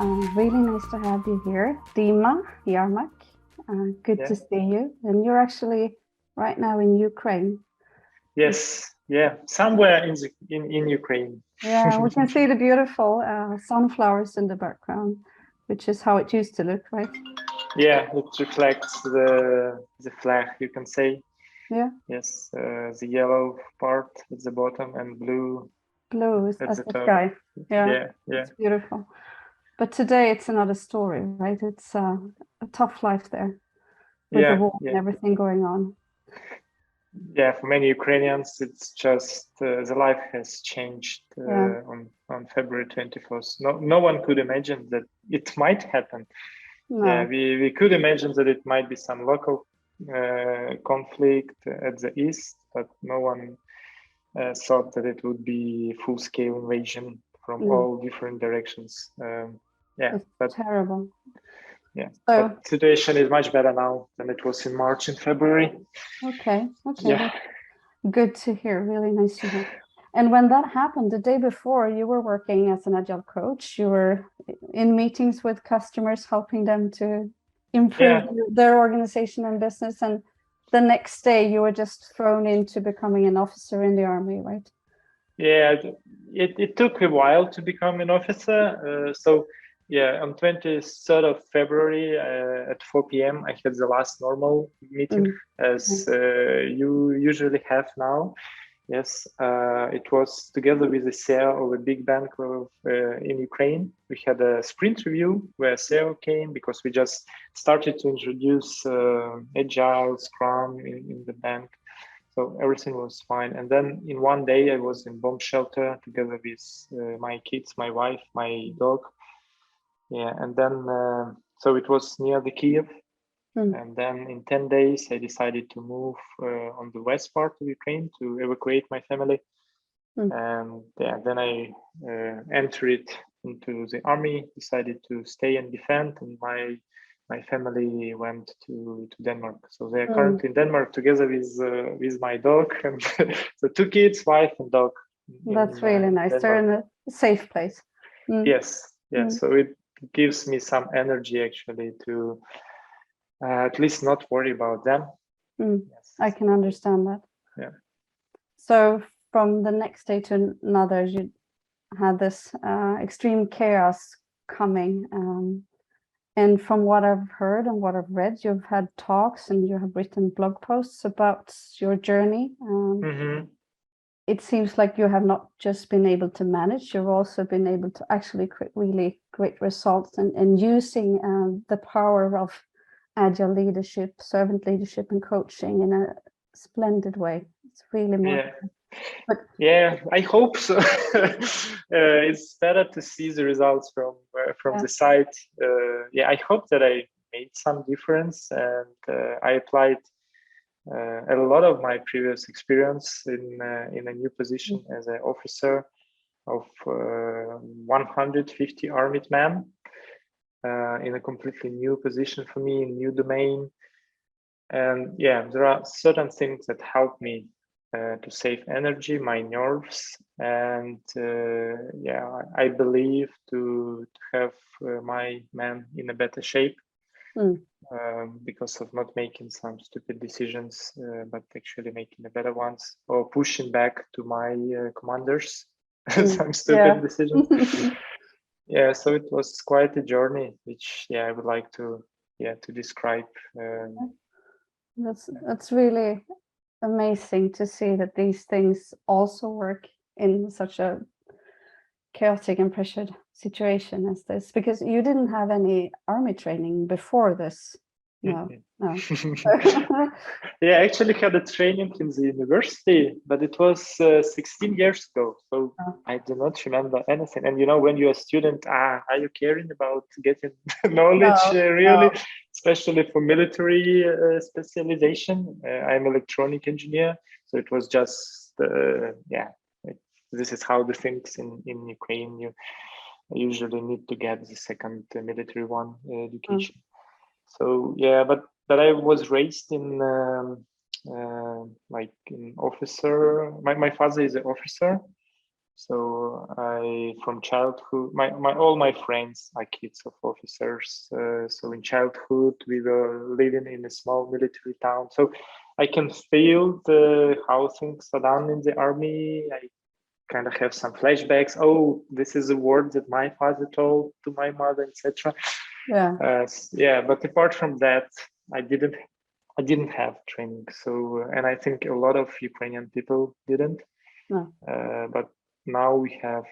Really nice to have you here, Dmytro Yarmak. Good to see you. And you're actually right now in Ukraine. Yes, somewhere in Ukraine. Yeah, we can see the beautiful sunflowers in the background, which is how it used to look, right? Yeah, it reflects the flag, you can say. Yeah. Yes, the yellow part at the bottom and blue is at as the the top. sky. Yeah. It's beautiful. But today it's another story, right? It's a tough life there with the war and everything going on. Yeah, for many Ukrainians, it's just the life has changed on February 21st. No one could imagine that it might happen. No. Yeah, we could imagine that it might be some local conflict at the east, but no one thought that it would be full-scale invasion from all different directions. It's terrible. Yeah, but the situation is much better now than it was in March and February. Okay. Yeah. Good to hear. Really nice to hear. And when that happened, the day before, you were working as an Agile coach. You were in meetings with customers, helping them to improve their organization and business. And the next day, you were just thrown into becoming an officer in the army, right? Yeah, it took a while to become an officer. On 23rd of February at 4 p.m., I had the last normal meeting as you usually have now. Yes, it was together with the CEO of a big bank in Ukraine. We had a sprint review where CEO came because we just started to introduce Agile, Scrum in the bank. So everything was fine. And then in one day, I was in bomb shelter together with my kids, my wife, my dog. Yeah, and then so it was near the Kiev. And then in 10 days, I decided to move on the west part of Ukraine to evacuate my family. And then I entered into the army, decided to stay and defend, and my family went to Denmark. So they are currently in Denmark together with my dog and so 2 kids, wife and dog. That's really nice. Denmark. They're in a safe place. Yes. So it gives me some energy actually to at least not worry about them. Yes. I can understand that. Yeah. So from the next day to another, you had this extreme chaos coming. And from what I've heard and what I've read, you've had talks and you have written blog posts about your journey. It seems like you have not just been able to manage, you've also been able to actually create really great results and using the power of Agile leadership, servant leadership and coaching in a splendid way. It's really more. Yeah, I hope so. It's better to see the results from the side. I hope that I made some difference, and I applied a lot of my previous experience in a new position as an officer of 150 armed men in a completely new position for me, in new domain. And there are certain things that help me to save energy, my nerves, and I believe to have my men in a better shape because of not making some stupid decisions, but actually making the better ones, or pushing back to my commanders some stupid decisions. So it was quite a journey, which I would like to describe. That's really amazing to see that these things also work in such a chaotic and pressured situation as this, because you didn't have any army training before this. No. I actually had a training in the university, but it was 16 years ago, so I do not remember anything. And when you're a student, are you caring about getting knowledge really, especially for military specialization? I'm an electronic engineer, so it was just this is how the things in Ukraine, you usually need to get the second military one education. So but I was raised in like an officer. My father is an officer, So from childhood, all my friends are kids of officers. So in childhood, we were living in a small military town. So I can feel how things are done in the army. I kind of have some flashbacks. Oh, this is a word that my father told to my mother, etc. Yeah. But apart from that, I didn't have training. So, and I think a lot of Ukrainian people didn't. No. But now we have,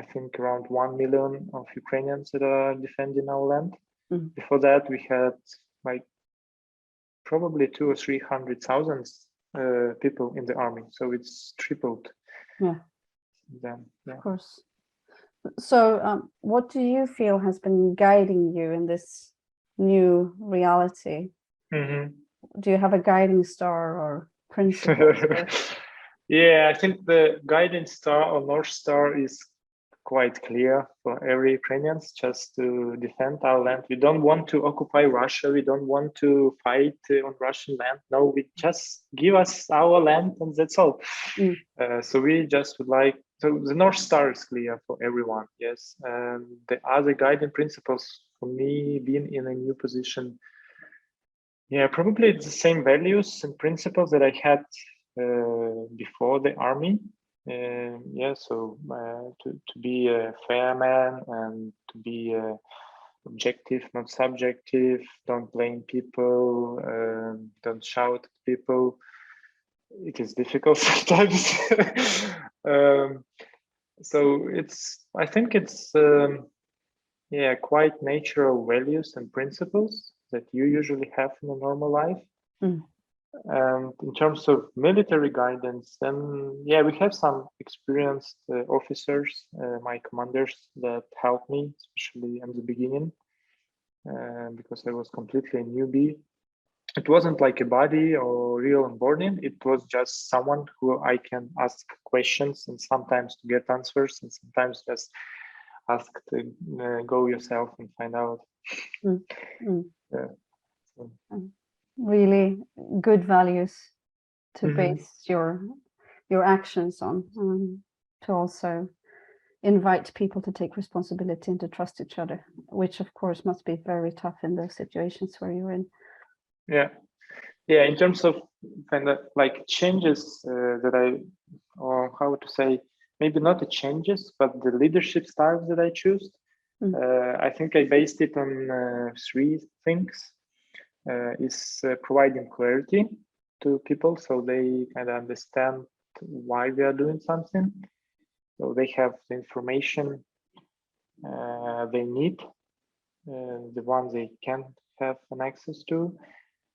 I think, around 1 million of Ukrainians that are defending our land. Mm. Before that, we had like probably 200,000 or 300,000 people in the army. So it's tripled. Yeah. Then, yeah. Of course. So what do you feel has been guiding you in this new reality? Mm-hmm. Do you have a guiding star or principles? Yeah, I think the guiding star or North Star is quite clear for every Ukrainians, just to defend our land. We don't want to occupy Russia. We don't want to fight on Russian land. No, we just give us our land and that's all. Mm. So we just would like, so the North Star is clear for everyone, yes. The other guiding principles for me being in a new position, yeah, probably it's the same values and principles that I had before the army. Yeah, so to be a fair man and to be objective, not subjective, don't blame people, don't shout at people. It is difficult sometimes. So I think it's, yeah, quite natural values and principles that you usually have in a normal life. Mm. And in terms of military guidance, then yeah, we have some experienced officers, my commanders, that helped me, especially in the beginning, because I was completely a newbie. It wasn't like a buddy or real onboarding. It was just someone who I can ask questions and sometimes to get answers and sometimes just ask to go yourself and find out. Mm. Mm. Yeah. So. Really good values to Mm-hmm. base your actions on, to also invite people to take responsibility and to trust each other, which of course must be very tough in those situations where you're in. Yeah. In terms of kind of like changes that or how to say, maybe not the changes, but the leadership styles that I choose, I think I based it on three things. Is providing clarity to people so they kind of understand why they are doing something. So they have the information they need, the ones they can have an access to.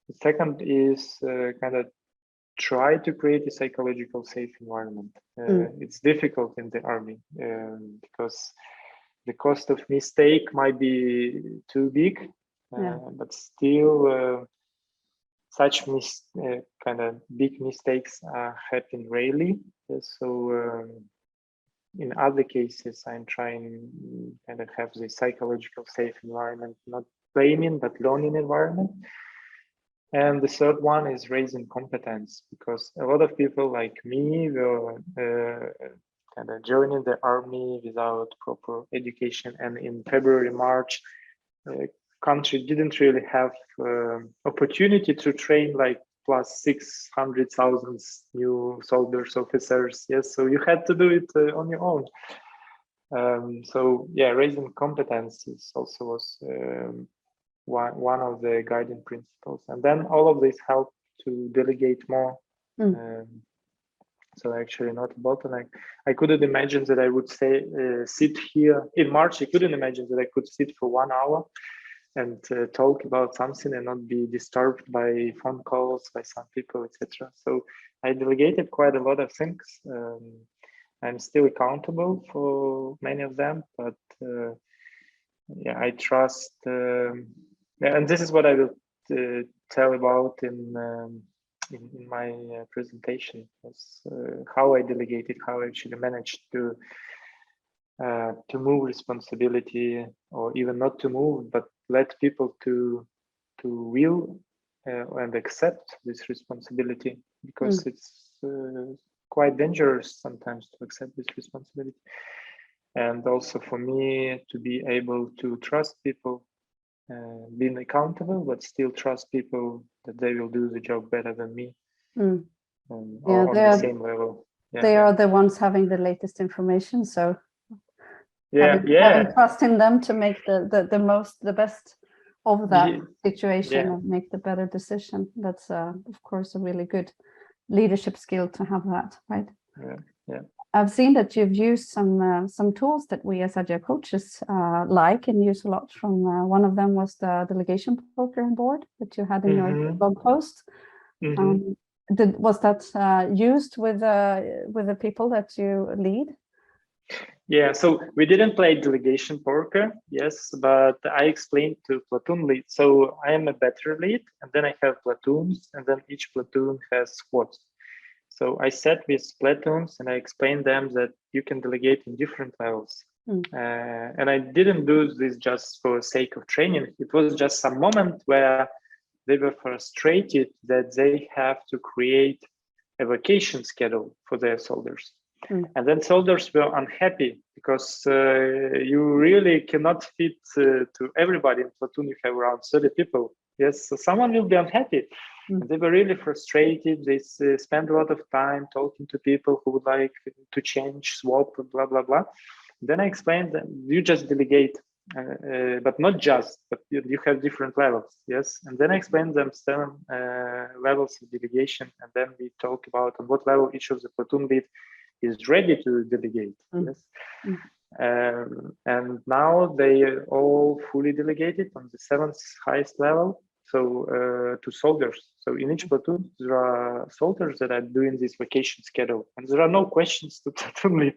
The second is kind of try to create a psychological safe environment. It's difficult in the army because the cost of mistake might be too big, but still such kind of big mistakes happen rarely. So in other cases, I'm trying kind of have the psychological safe environment, not blaming, but learning environment. And the third one is raising competence, because a lot of people like me will kind of joining the army without proper education. And in February, March, country didn't really have opportunity to train like plus 600,000 new soldiers, officers. Yes, so you had to do it on your own. So yeah, raising competencies also was one of the guiding principles. And then all of this helped to delegate more. So actually not a bottleneck. I couldn't imagine that I would sit here in March. I couldn't imagine that I could sit for 1 hour and talk about something and not be disturbed by phone calls by some people, etc. So I delegated quite a lot of things. I'm still accountable for many of them, but yeah, I trust. And this is what I will tell about in my presentation, was how I delegated, how I actually managed to move responsibility, or even not to move, but let people to will and accept this responsibility, because it's quite dangerous sometimes to accept this responsibility. And also for me to be able to trust people, being accountable, but still trust people that they will do the job better than me, Yeah, or on the same level. They are the ones having the latest information, so having trust in them to make the best of that situation and make the better decision. That's of course a really good leadership skill to have that, right? Yeah. I've seen that you've used some tools that we as Agile coaches like and use a lot from. One of them was the delegation poker board that you had in your blog post. Was that used with the people that you lead? Yeah, so we didn't play delegation poker, yes, but I explained to platoon lead. So I am a better lead, and then I have platoons, and then each platoon has squads. So I sat with platoons and I explained them that you can delegate in different levels. And I didn't do this just for the sake of training. It was just some moment where they were frustrated that they have to create a vacation schedule for their soldiers. And then soldiers were unhappy because you really cannot fit to everybody in platoon. You have around 30 people. Yes, so someone will be unhappy. And they were really frustrated. They spent a lot of time talking to people who would like to change, swap, blah, blah, blah. Then I explained that you just delegate, but not just, but you have different levels. Yes. And then I explained them 7 levels of delegation. And then we talk about on what level each of the platoon lead is ready to delegate. Yes. And now they are all fully delegated on the 7th highest level. So to soldiers. So in each platoon, there are soldiers that are doing this vacation schedule, and there are no questions to platoon lead.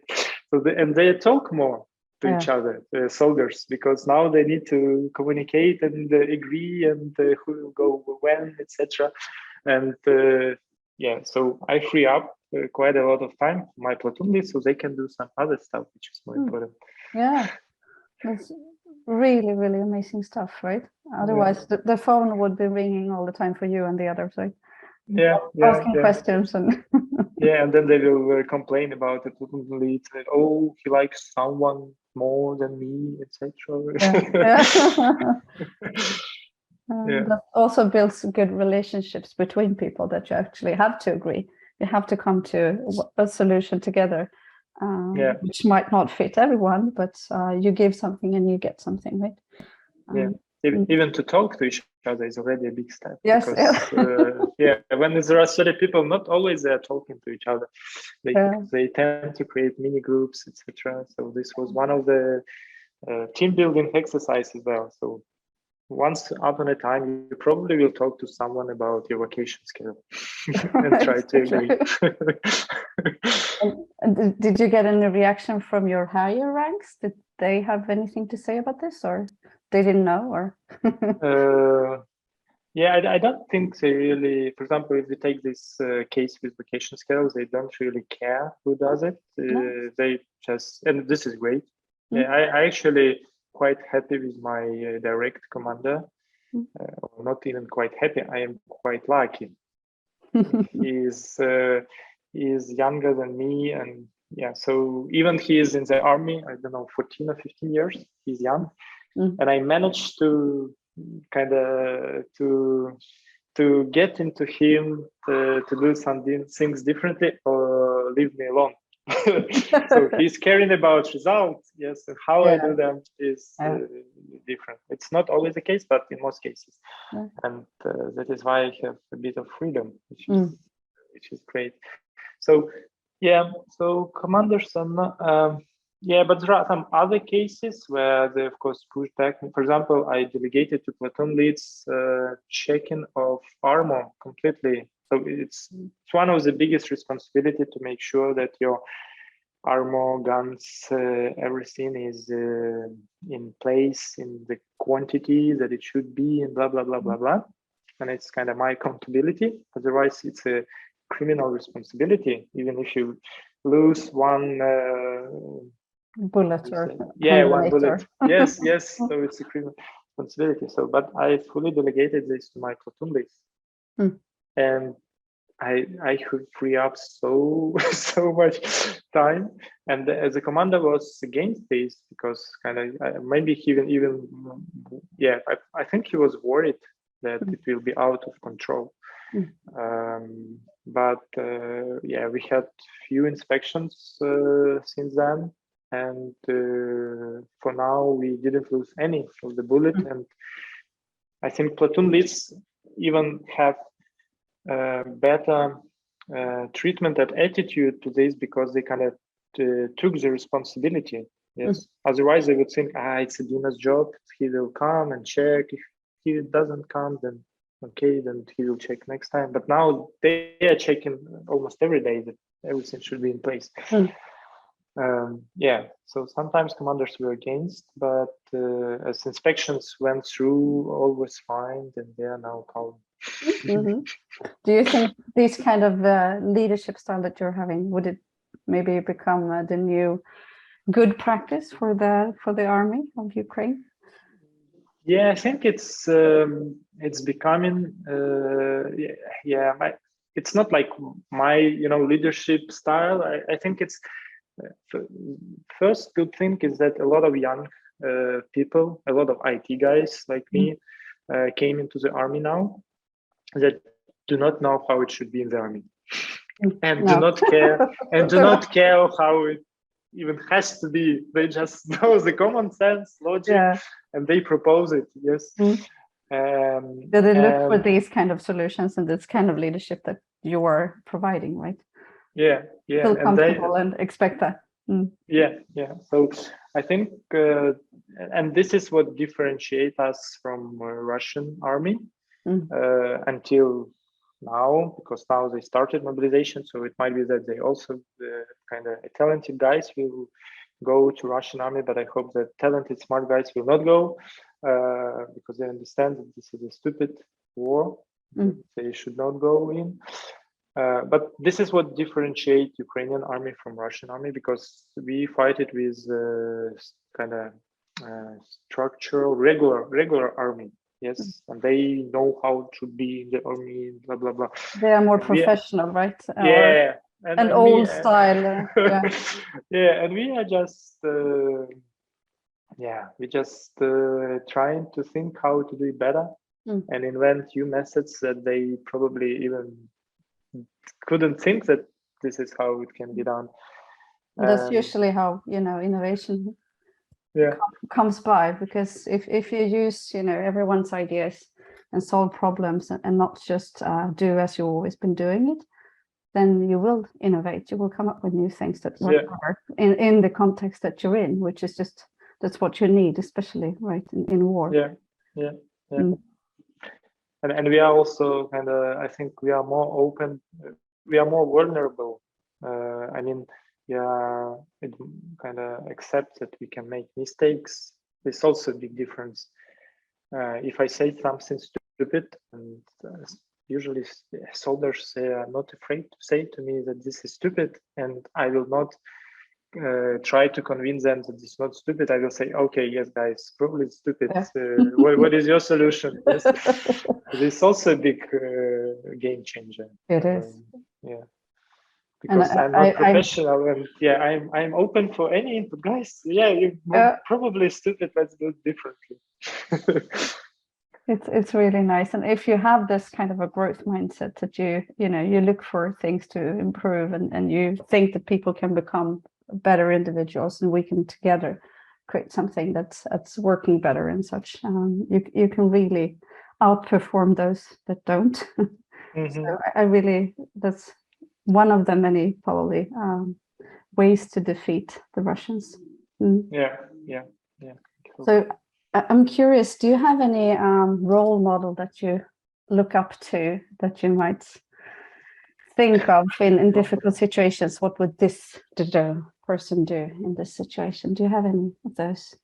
So and they talk more to each other, soldiers, because now they need to communicate and agree and who will go when, etc. And so I free up quite a lot of time for my platoon lead, so they can do some other stuff, which is more important. Yeah, that's really, really amazing stuff, right? Otherwise, the phone would be ringing all the time for you and the others, right? Asking questions and and then they will complain about the platoon lead. Oh, he likes someone more than me, etc. That also builds good relationships between people, that you actually have to agree. You have to come to a solution together, which might not fit everyone, but you give something and you get something, right? Even to talk to each other is already a big step. Yes. Because, when there are 30 people, not always they are talking to each other. They tend to create mini groups, etc. So this was one of the team building exercises as well. So once upon a time, you probably will talk to someone about your vacation schedule and try to agree. And did you get any reaction from your higher ranks? Did they have anything to say about this, or they didn't know? Or I don't think they really. For example, if we take this case with vacation schedules, they don't really care who does it. They just, and this is great. I actually quite happy with my direct commander. Not even quite happy. I am quite lucky. He's younger than me, and so even he is in the army, I don't know, 14 or 15 years. He's young, and I managed to kind of to get into him to do some things differently or leave me alone. So he's caring about results, yes, and how I do them is different. It's not always the case, but in most cases, and that is why I have a bit of freedom, which is great. So so commanders are not, but there are some other cases where they of course push back. For example, I delegated to platoon leads checking of armor completely. So it's one of the biggest responsibility to make sure that your armor, guns, everything is in place in the quantity that it should be, and blah blah blah blah blah. And it's kind of my accountability. Otherwise, it's a criminal responsibility. Even if you lose one bullet or one bullet. Yes. So it's a criminal responsibility. So, but I fully delegated this to my platoon leads, and I could free up so so much time, and as a commander was against this because kind of maybe he even yeah, I think he was worried that it will be out of control. But yeah, we had few inspections since then, and for now we didn't lose any of the bullet, and I think platoon leads even have better treatment and attitude to this because they kind of took the responsibility. Yes. Otherwise, they would think, it's Adina's job. He will come and check. If he doesn't come, then okay, then he will check next time. But now they are checking almost every day that everything should be in place. Yeah, so sometimes commanders were against, but as inspections went through, all was fine, and they are now calm. Do you think this kind of leadership style that you're having, would it maybe become the new good practice for the army of Ukraine? Yeah, I think it's becoming it's not like my leadership style. I think it's first good thing is that a lot of young people, a lot of IT guys like me came into the army now that do not know how it should be in the army and do not care how it even has to be. They just know the common sense logic and they propose it. Yes. Do they look for these kind of solutions and this kind of leadership that you are providing, right? Yeah. Feel comfortable and expect that. Yeah. So I think and this is what differentiates us from Russian army until now, because now they started mobilization, so it might be that they also kind of talented guys will go to Russian army, but I hope that talented smart guys will not go because they understand that this is a stupid war. They should not go in. But this is what differentiates Ukrainian army from Russian army, because we fight it with kind of structural regular army. Yes, and they know how it should be in the army, blah blah blah. They are more professional, right? Yeah, and old style. Yeah, and we are just we just trying to think how to do it better and invent new methods that they probably even couldn't think that this is how it can be done. That's usually how innovation comes by, because if you use everyone's ideas and solve problems and not just do as you've always been doing it, then you will innovate. You will come up with new things that work better in the context that you're in, which is just that's what you need, especially right in war. Yeah. And we are also kind of, I think we are more open, we are more vulnerable. I mean, it kind of accepts that we can make mistakes. There's also a big difference. If I say something stupid, and usually soldiers are not afraid to say to me that this is stupid, and I will not try to convince them that it's not stupid. I will say, okay, yes, guys, probably it's stupid. What is your solution? Yes, this is also a big game changer. It is. Because I'm not professional, and I'm open for any input, guys. You're probably stupid. Let's do it differently. It's really nice, and if you have this kind of a growth mindset that you look for things to improve, and you think that people can become better individuals, and we can together create something that's working better and such, you can really outperform those that don't. So I really, that's one of the many probably ways to defeat the Russians. Yeah. So I'm curious, do you have any role model that you look up to, that you might think of in difficult situations? What would this person do in this situation? Do you have any of those?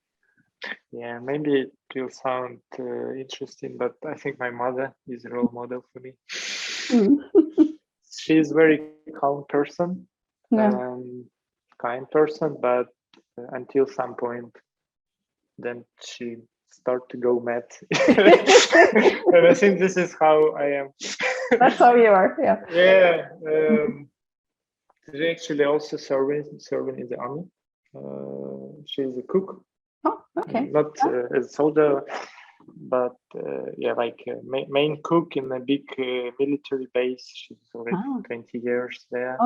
Yeah, maybe it will sound interesting, but I think my mother is a role model for me. She is a very calm person, kind person, but until some point, then she start to go mad. And I think this is how I am. That's how you are. Yeah. Yeah. She actually also serving in the army. She's a cook. Oh, okay. Not a soldier, but like main cook in a big military base. She's already 20 years there.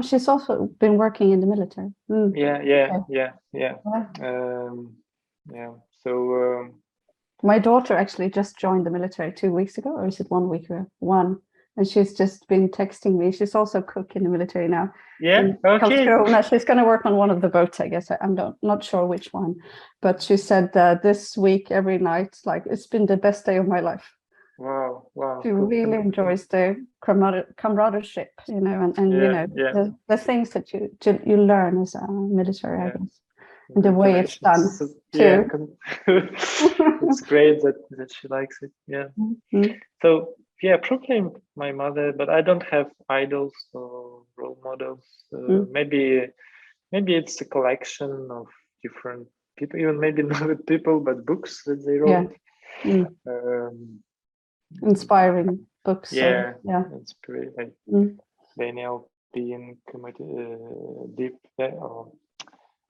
She's also been working in the military. Yeah. So my daughter actually just joined the military 2 weeks ago, or is it 1 week ago? And she's just been texting me. She's also a cook in the military now. Yeah, okay. She's going to work on one of the boats, I guess. I'm not sure which one, but she said this week every night, like, it's been the best day of my life. Wow. She really enjoys the camaraderie, and the things that you learn as a military, I guess, and the way it's done too. It's great that she likes it. Yeah. Mm-hmm. So probably my mother, but I don't have idols or role models. Maybe it's a collection of different people, even maybe not people, but books that they wrote. Inspiring books. It's pretty like Daniel being deep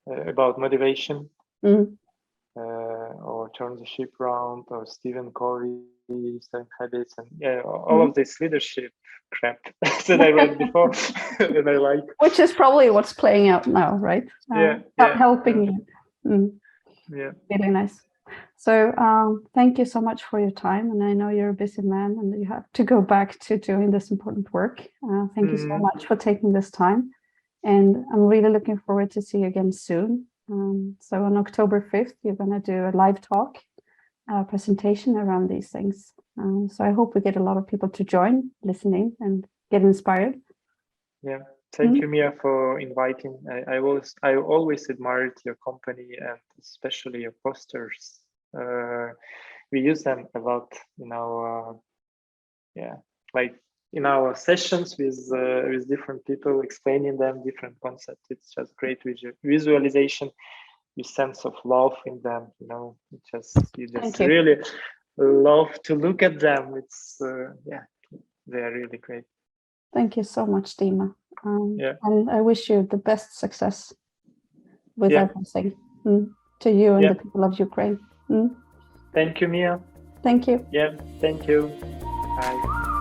about motivation. Or Turn the Ship Round, or Stephen Covey, 7 Habits, and all of this leadership crap that I read before and I like. Which is probably what's playing out now, right? Helping you. Yeah. Really nice. So thank you so much for your time, and I know you're a busy man and you have to go back to doing this important work. Thank you so much for taking this time, and I'm really looking forward to see you again soon. So on October 5th, you're going to do a live talk presentation around these things. So I hope we get a lot of people to join, listening, and get inspired. Yeah, thank you, Mia, for inviting. I always admired your company, and especially your posters. We use them a lot in our like in our sessions with different people, explaining them different concepts. It's just great visualization, with sense of love in them. You just really love to look at them. It's they're really great. Thank you so much, Dima. And I wish you the best success with everything. To you and the people of Ukraine. Thank you, Mia. Thank you. Yeah, thank you. Bye.